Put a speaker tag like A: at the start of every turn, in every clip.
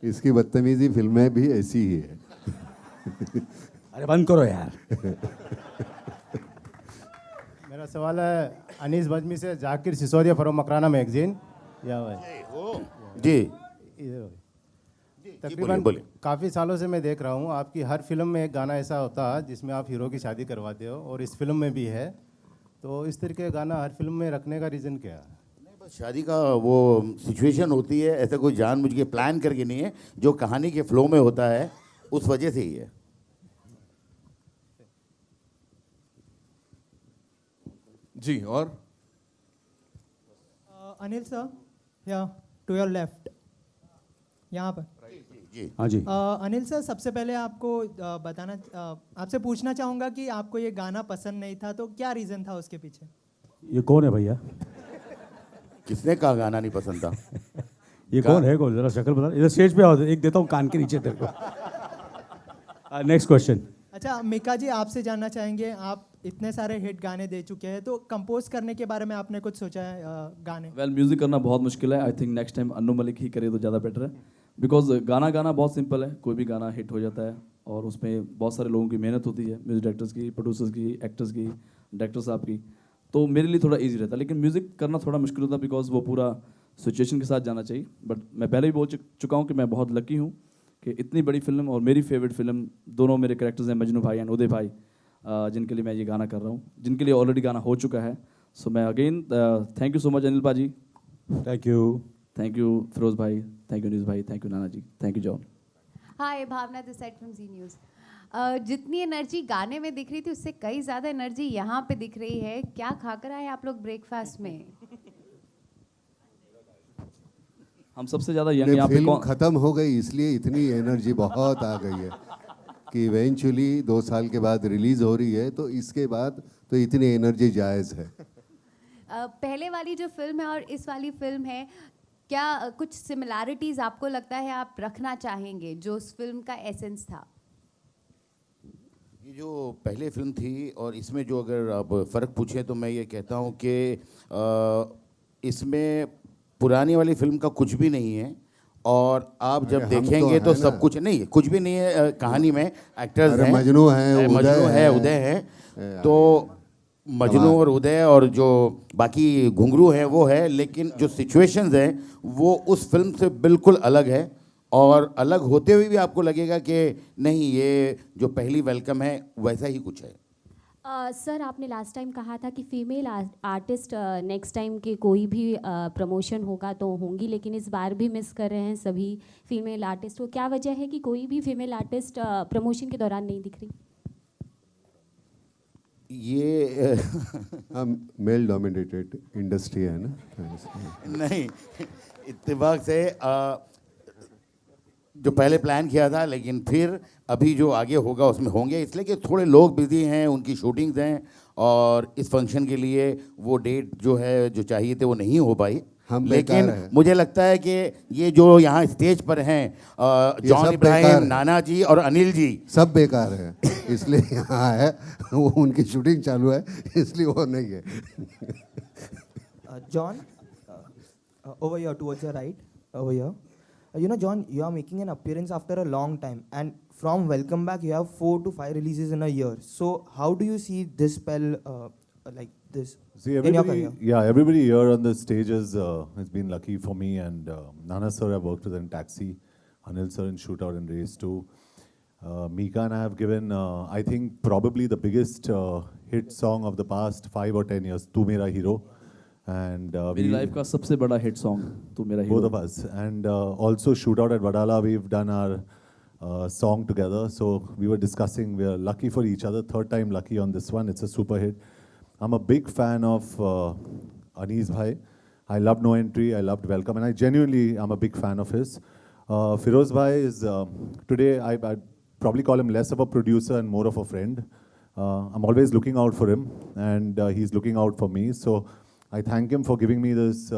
A: इसकी बदतमीजी फिल्में भी ऐसी ही है।
B: अरे बंद करो यार।
C: मेरा सवाल है अनीस बजमी से, जाकिर सिसोदिया फ्रॉम मकराना मैगजीन। या भाई
D: जी
C: इधर हो।
D: बोलिए,
C: तकरीबन
D: बोलिए।
C: काफ़ी सालों से मैं देख रहा हूँ आपकी हर फिल्म में एक गाना ऐसा होता है जिसमें आप हीरो की शादी करवाते हो, और इस फिल्म में भी है। तो इस तरह के गाना हर फिल्म में रखने का रीज़न क्या है?
D: बस शादी का वो सिचुएशन होती है, ऐसा कोई जानबूझ के प्लान करके नहीं है, जो कहानी के फ्लो में होता है उस वजह से ही है।
E: जी और
F: अनिल सर, या टू योर लेफ्ट, यहाँ पर।
D: जी
B: हाँ जी।
F: अनिल सर, सबसे पहले आपको आपसे पूछना चाहूँगा कि आपको ये गाना पसंद नहीं था, तो क्या रीज़न था उसके पीछे?
B: ये कौन है भैया?
D: किसने कहा गाना नहीं पसंद था?
B: ये कौन है? कौन? जरा शक्ल बता। इधर स्टेज पे आओ, एक देता हूँ कान के नीचे तेरे को। Next question.
F: अच्छा मीका जी, आपसे जानना चाहेंगे, आप इतने सारे हिट गाने दे चुके हैं, तो कंपोज करने के बारे में आपने कुछ सोचा है गाने?
G: वेल म्यूज़िक करना बहुत मुश्किल है। I think next time Anu Malik ही करे तो ज़्यादा बेटर है, बिकॉज गाना बहुत सिंपल है। कोई भी गाना हिट हो जाता है और उसमें बहुत सारे लोगों की मेहनत होती है, म्यूजिक डायरेक्टर्स की, प्रोड्यूसर्स की, एक्टर्स की, डायरेक्टर साहब की। तो मेरे लिए थोड़ा ईजी रहता है, लेकिन म्यूज़िक करना थोड़ा मुश्किल होता है बिकॉज वो पूरा सिचुएशन के साथ जाना चाहिए। बट मैं पहले भी बोल चुका हूँ कि मैं बहुत लकी हूँ कि इतनी बड़ी फिल्म और मेरी फेवरेट फिल्म, दोनों मेरे कैरेक्टर्स हैं, मजनू भाई एंड उदय भाई, जिनके लिए मैं ये गाना कर रहा हूँ, जिनके लिए ऑलरेडी गाना हो चुका है। सो मैं again thank you so much Anil paaji,
B: thank you.
G: Thank you Firoz भाई, थैंक यू नीस भाई, thank you Nana ji, thank you John.
H: Hi, Bhavna this side from Zee News. जितनी एनर्जी गाने में दिख रही थी उससे कई ज़्यादा एनर्जी यहाँ पे दिख रही है। क्या खाकर आए आप लोग ब्रेकफास्ट में?
G: हम सबसे ज़्यादा यंग यहाँ पे
A: फिल्म
G: कौन?
A: खत्म हो गई इसलिए इतनी एनर्जी बहुत आ गई है कि इवेंचुअली 2 साल के बाद रिलीज हो रही है, तो इसके बाद तो इतनी एनर्जी जायज़ है।
H: पहले वाली जो फिल्म है और इस वाली फिल्म है, क्या कुछ सिमिलैरिटीज़ आपको लगता है आप रखना चाहेंगे जो उस फिल्म का एसेंस था?
D: ये जो पहले फिल्म थी और इसमें जो अगर आप फ़र्क पूछें तो मैं ये कहता हूँ कि इसमें पुरानी वाली फिल्म का कुछ भी नहीं है, और आप जब
A: अरे हम
D: देखेंगे तो
A: है
D: सब
A: ना।
D: कुछ नहीं, कुछ भी नहीं है कहानी में। एक्टर्स
A: अरे
D: हैं,
A: मजनू है,
D: मजनू है, उदय है, तो मजनू और उदय और जो बाकी घुंघरू हैं वो है, लेकिन जो सिचुएशंस हैं वो उस फिल्म से बिल्कुल अलग है। और अलग होते हुए भी आपको लगेगा कि नहीं, ये जो पहली वेलकम है वैसा ही कुछ है।
I: सर, आपने लास्ट टाइम कहा था कि फीमेल आर्टिस्ट नेक्स्ट टाइम के कोई भी प्रमोशन होगा तो होंगी, लेकिन इस बार भी मिस कर रहे हैं सभी फीमेल आर्टिस्ट को। क्या वजह है कि कोई भी फीमेल आर्टिस्ट प्रमोशन के दौरान नहीं दिख रही?
A: ये मेल डोमिनेटेड इंडस्ट्री है ना।
D: नहीं, इत्तेफाक से जो पहले प्लान किया था, लेकिन फिर अभी जो आगे होगा उसमें होंगे, इसलिए कि थोड़े लोग बिजी हैं, उनकी शूटिंग्स हैं, और इस फंक्शन के लिए वो डेट जो है जो चाहिए थे वो नहीं हो पाई। लेकिन मुझे लगता है कि ये जो यहाँ स्टेज पर हैं जॉन इब्राहिम, नाना जी और अनिल जी,
A: सब बेकार है, इसलिए यहाँ है। वो उनकी शूटिंग चालू है इसलिए वो नहीं है।
J: John, over here towards your right, over here. You know, John, you are making an appearance after a long time, and from Welcome Back, you have 4 to 5 releases in a year. So, how do you see this spell like this in your career?
K: Yeah, everybody here on the stage has been lucky for me, and Nana sir I worked with in Taxi, Anil sir in Shootout and Race 2. Mika and I have given, I think, probably the biggest hit song of the past 5 or 10 years, Tu Mera Hero. And
G: मेरी life का सबसे बड़ा hit song तू मेरा hero.
K: Both of us. And also Shootout at Vadala, we've done our song together. So we were discussing, we are lucky for each other, third time lucky on this one. It's a super hit. I'm a big fan of Anees Bhai. I loved No Entry, I loved Welcome, and I genuinely am a big fan of his. Firoz Bhai is, today I'd probably call him less of a producer and more of a friend. I'm always looking out for him, and he's looking out for me. So I thank him for giving me this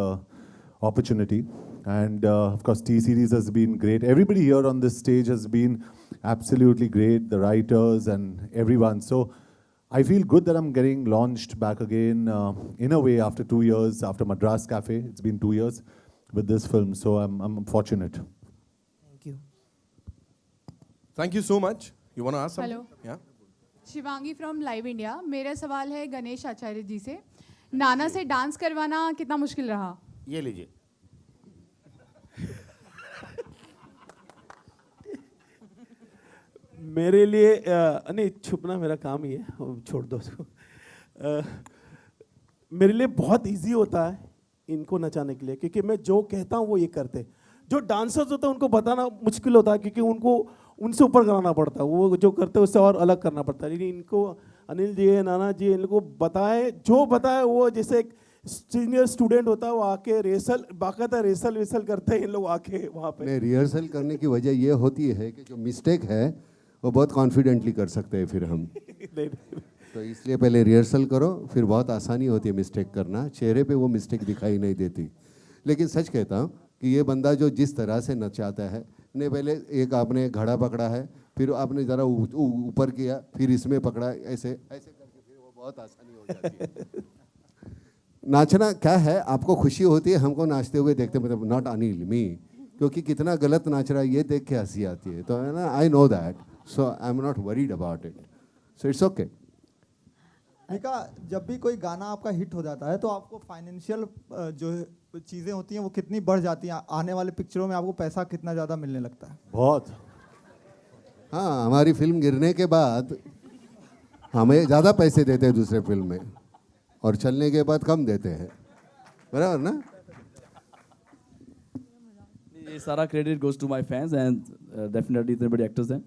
K: opportunity. And of course, T-Series has been great. Everybody here on this stage has been absolutely great, the writers and everyone. So I feel good that I'm getting launched back again in a way after 2 years, after Madras Cafe. It's been 2 years with this film, so I'm fortunate.
J: Thank you.
E: Thank you so much. You want to ask something?
L: Hello.
E: Yeah.
L: Shivangi from live India. मेरा सवाल है गणेश आचार्य जी से, नाना से dance करवाना कितना मुश्किल रहा?
D: ये लीजिए।
M: मेरे लिए नहीं, छुपना मेरा काम ही है, छोड़ दो उसको। मेरे लिए बहुत इजी होता है इनको नचाने के लिए, क्योंकि मैं जो कहता हूँ वो ये करते। जो डांसर्स होते हैं उनको बताना मुश्किल होता है, क्योंकि उनको उनसे ऊपर कराना पड़ता है, वो जो करते हैं उससे और अलग करना पड़ता है। लेकिन इनको अनिल जी नाना जी इन लोगों को बताए, जो बताए वो जैसे एक सीनियर स्टूडेंट होता है वो आके रिहर्सल, बाकायदा रिहर्सल करते हैं इन लोग आके वहाँ पे।
A: रिहर्सल करने की वजह ये होती है कि जो मिस्टेक है वो बहुत कॉन्फिडेंटली कर सकते हैं फिर हम। तो इसलिए पहले रिहर्सल करो, फिर बहुत आसानी होती है मिस्टेक करना, चेहरे पे वो मिस्टेक दिखाई नहीं देती। लेकिन सच कहता हूँ कि ये बंदा जो जिस तरह से नचाता है, ने पहले एक आपने घड़ा पकड़ा है, फिर आपने ज़रा ऊपर किया, फिर इसमें पकड़ा, ऐसे ऐसे करके फिर वो बहुत आसानी हो जाती है। नाचना क्या है, आपको खुशी होती है हमको नाचते हुए देखते, मतलब नॉट अनिल, मी, क्योंकि कितना गलत नाच रहा है ये देख के हंसी आती है। तो है ना, I know that, so I am not worried about it, so it's okay.
N: निका, जब भी कोई गाना आपका हिट हो जाता है तो आपको फाइनेंशियल जो चीज़ें होती हैं वो कितनी बढ़ जाती हैं, आने वाले पिक्चरों में आपको पैसा कितना ज़्यादा मिलने लगता है?
K: बहुत।
A: हाँ, हमारी फिल्म गिरने के बाद हमें ज़्यादा पैसे देते हैं दूसरे फिल्म में, और चलने के बाद कम देते हैं, बराबर ना?
G: ये सारा credit goes to my fans and definitely इतने बड़े एक्टर्स हैं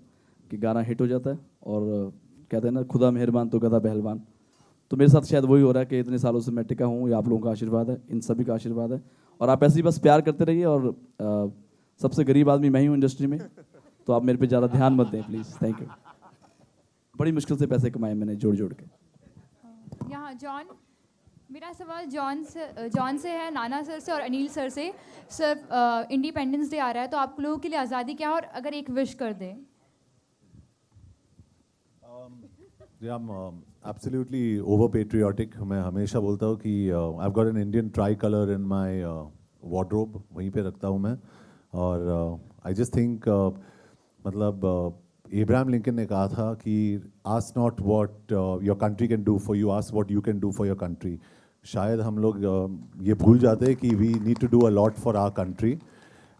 G: कि गाना हिट हो जाता है, और कहते हैं ना खुदा मेहरबान तो गधा पहलवान। तो मेरे साथ शायद वही हो रहा है कि इतने सालों से मैं टिका हूँ, ये आप लोगों का आशीर्वाद है, इन सभी का आशीर्वाद है, और आप ऐसे ही बस प्यार करते रहिए। और सबसे गरीब आदमी मैं ही हूँ इंडस्ट्री में, तो आप मेरे पे ज़्यादा ध्यान मत दें प्लीज़, थैंक यू। बड़ी मुश्किल से पैसे कमाए मैंने जोड़ जोड़ के।
O: यहाँ जॉन, मेरा सवाल जॉन से है, नाना सर से और अनिल सर से। सर, इंडिपेंडेंस डे आ रहा है, तो आप लोगों के लिए आज़ादी क्या है, और अगर एक विश कर दें?
K: Yeah, I'm absolutely over patriotic. मैं हमेशा बोलता हूँ कि I've got an Indian tricolor in my wardrobe, वहीं पे रखता हूँ मैं। और I just think मतलब Abraham Lincoln ने कहा था कि ask not what your country can do for you, ask what you can do for your country. शायद हम लोग ये भूल जाते हैं कि we need to do a lot for our country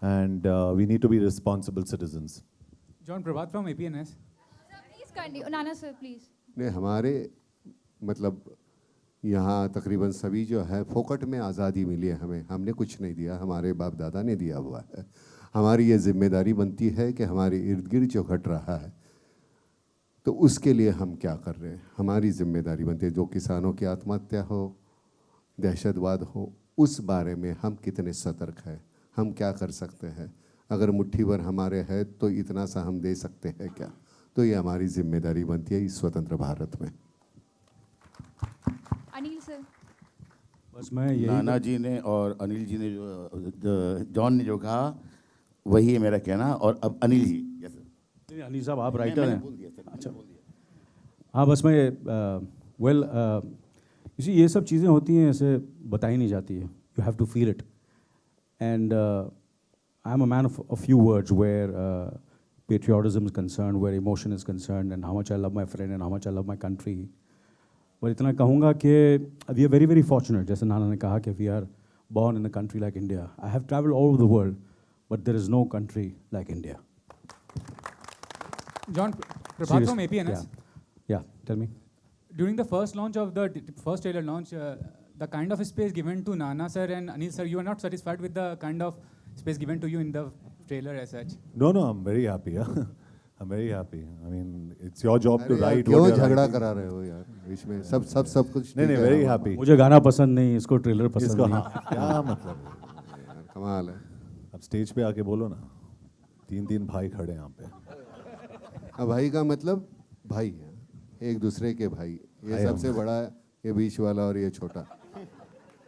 K: and we need to be responsible citizens.
P: John Prabhat from APNS.
O: Please continue, Nana sir please.
A: ने हमारे मतलब यहाँ तकरीबन सभी जो है फोकट में आज़ादी मिली है हमें, हमने कुछ नहीं दिया, हमारे बाप दादा ने दिया हुआ है। हमारी ये जिम्मेदारी बनती है कि हमारे इर्द गिर्द जो घट रहा है तो उसके लिए हम क्या कर रहे हैं, हमारी जिम्मेदारी बनती है। जो किसानों की आत्महत्या हो, दहशतवाद हो, उस बारे में हम कितने सतर्क हैं, हम क्या कर सकते हैं, अगर मुट्ठी भर हमारे है तो इतना सा हम दे सकते हैं क्या? तो ये हमारी जिम्मेदारी बनती है इस स्वतंत्र भारत में।
O: अनिल सर,
B: बस मैं यही
D: नाना जी ने और अनिल जी ने जो जॉन ने जो कहा वही है मेरा कहना। और अब अनिल जी,
B: नहीं, अनिल साहब आप राइटर हैं।
D: अच्छा,
B: हाँ, बस मैं वेल इसी ये सब चीज़ें होती हैं, ऐसे बताई नहीं जाती है, you have to feel it. And I am a man of a few words where patriotism is concerned, where emotion is concerned, and how much I love my friend and how much I love my country. But इतना कहूँगा कि we are very very fortunate, जैसे नाना ने कहा कि we are born in a country like India. I have traveled all over the world, but there is no country like India.
P: John Prabhat from APNS.
B: Yeah, tell me.
P: During the first launch of the first trailer launch, the kind of space given to Nana sir and Anil sir, you are not satisfied with the kind of space given to you in the trailer as such?
K: No, I'm very happy. I'm very happy. I mean, it's your job to write.
A: क्यों झगड़ा करा रहे हो यार बीच में? सब कुछ
K: नहीं, very happy.
B: मुझे गाना पसंद नहीं, इसको ट्रेलर पसंद नहीं।
K: क्या मतलब?
A: कमाल है।
K: अब स्टेज पे आके बोलो ना, 3 भाई खड़े यहाँ पे।
A: अब भाई का मतलब भाई है, एक दूसरे के भाई, ये सबसे बड़ा, ये बीच वाला और ये छोटा।